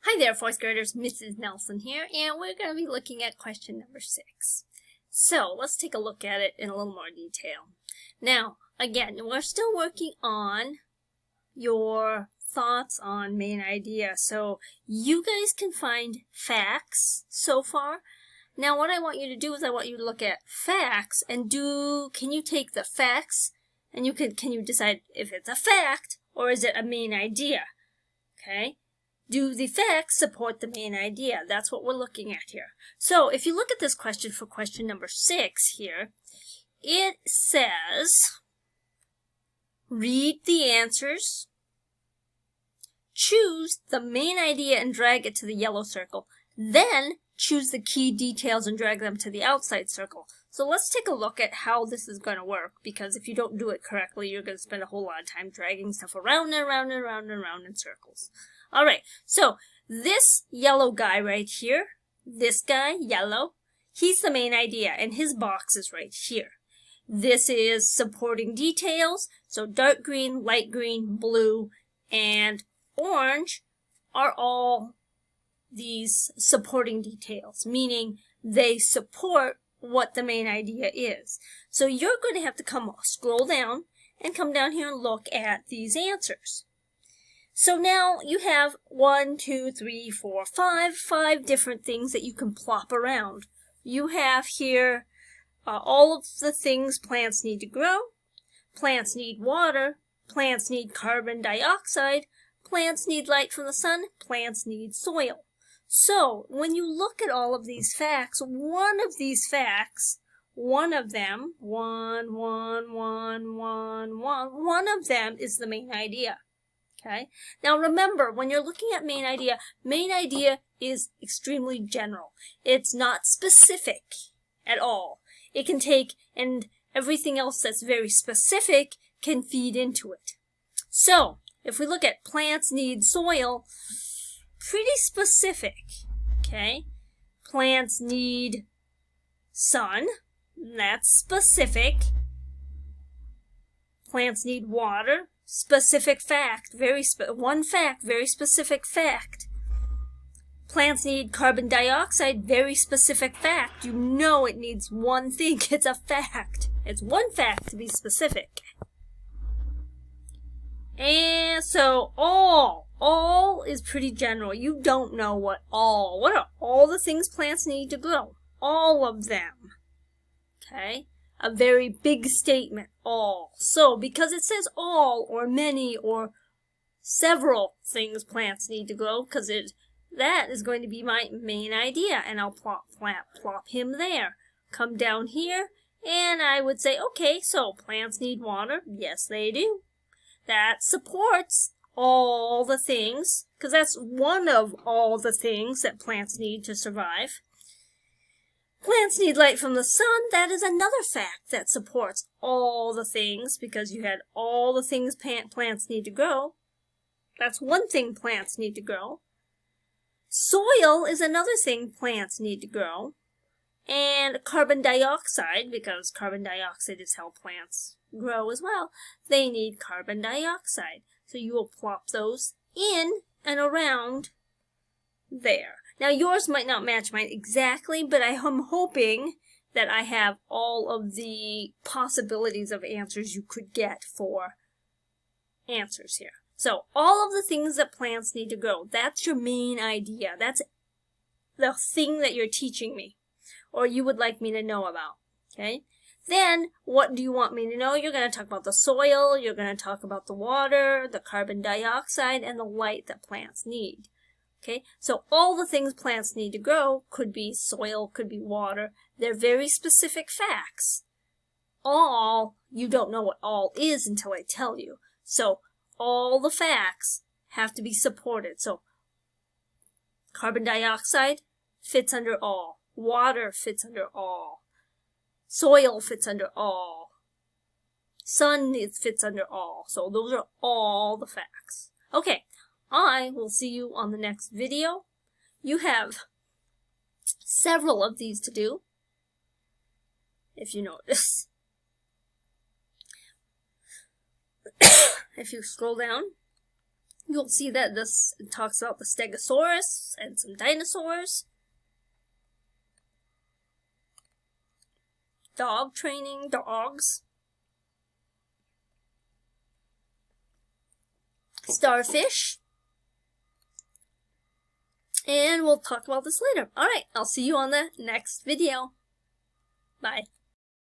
Hi there, fourth graders. Mrs. Nelson here, and we're going to be looking at question number 6. So let's take a look at it in a little more detail. Now, again, we're still working on your thoughts on main idea. So you guys can find facts so far. Now, what I want you to do is I want you to look at facts and can you take the facts and can you decide if it's a fact or is it a main idea? Okay? Do the facts support the main idea? That's what we're looking at here. So if you look at this question for question number 6 here, it says, read the answers, choose the main idea and drag it to the yellow circle, then choose the key details and drag them to the outside circle. So let's take a look at how this is going to work, because if you don't do it correctly, you're going to spend a whole lot of time dragging stuff around and around and around and around in circles. All right, so this yellow guy right here, this guy, yellow, he's the main idea, and his box is right here. This is supporting details, so dark green, light green, blue, and orange are all these supporting details, meaning they support what the main idea is. So you're going to have to scroll down and come down here and look at these answers. So now you have 5 different things that you can plop around. You have here all of the things plants need to grow. Plants need water. Plants need carbon dioxide. Plants need light from the sun. Plants need soil. So when you look at all of these facts, one of them, one of them is the main idea. Okay. Now remember, when you're looking at main idea is extremely general. It's not specific at all. It can take, and everything else that's very specific can feed into it. So, if we look at plants need soil, pretty specific. Okay. Plants need sun, that's specific. Plants need water. Specific fact, very specific fact. Plants need carbon dioxide, very specific fact. You know it needs one thing, it's a fact. It's one fact to be specific. And so all is pretty general. You don't know what are all the things plants need to grow? All of them. Okay? A very big statement, all. So, because it says all, or many, or several things plants need to grow, because that is going to be my main idea, and I'll plop him there. Come down here, and I would say, okay, so plants need water. Yes, they do. That supports all the things, because that's one of all the things that plants need to survive. Plants need light from the sun. That is another fact that supports all the things, because you had all the things plants need to grow. That's one thing plants need to grow. Soil is another thing plants need to grow. And carbon dioxide, because carbon dioxide is how plants grow as well. They need carbon dioxide. So you will plop those in and around there. Now, yours might not match mine exactly, but I am hoping that I have all of the possibilities of answers you could get for answers here. So, all of the things that plants need to grow, that's your main idea. That's the thing that you're teaching me, or you would like me to know about, okay? Then, what do you want me to know? You're going to talk about the soil, you're going to talk about the water, the carbon dioxide, and the light that plants need. Okay, so all the things plants need to grow could be soil, could be water. They're very specific facts. You don't know what all is until I tell you. So all the facts have to be supported. So carbon dioxide fits under all. Water fits under all. Soil fits under all. Sun fits under all. So those are all the facts. Okay. I will see you on the next video. You have several of these to do, if you notice. If you scroll down, You'll see that this talks about the Stegosaurus and some dinosaurs. Dog training, dogs. Starfish. And we'll talk about this later. Alright, I'll see you on the next video. Bye.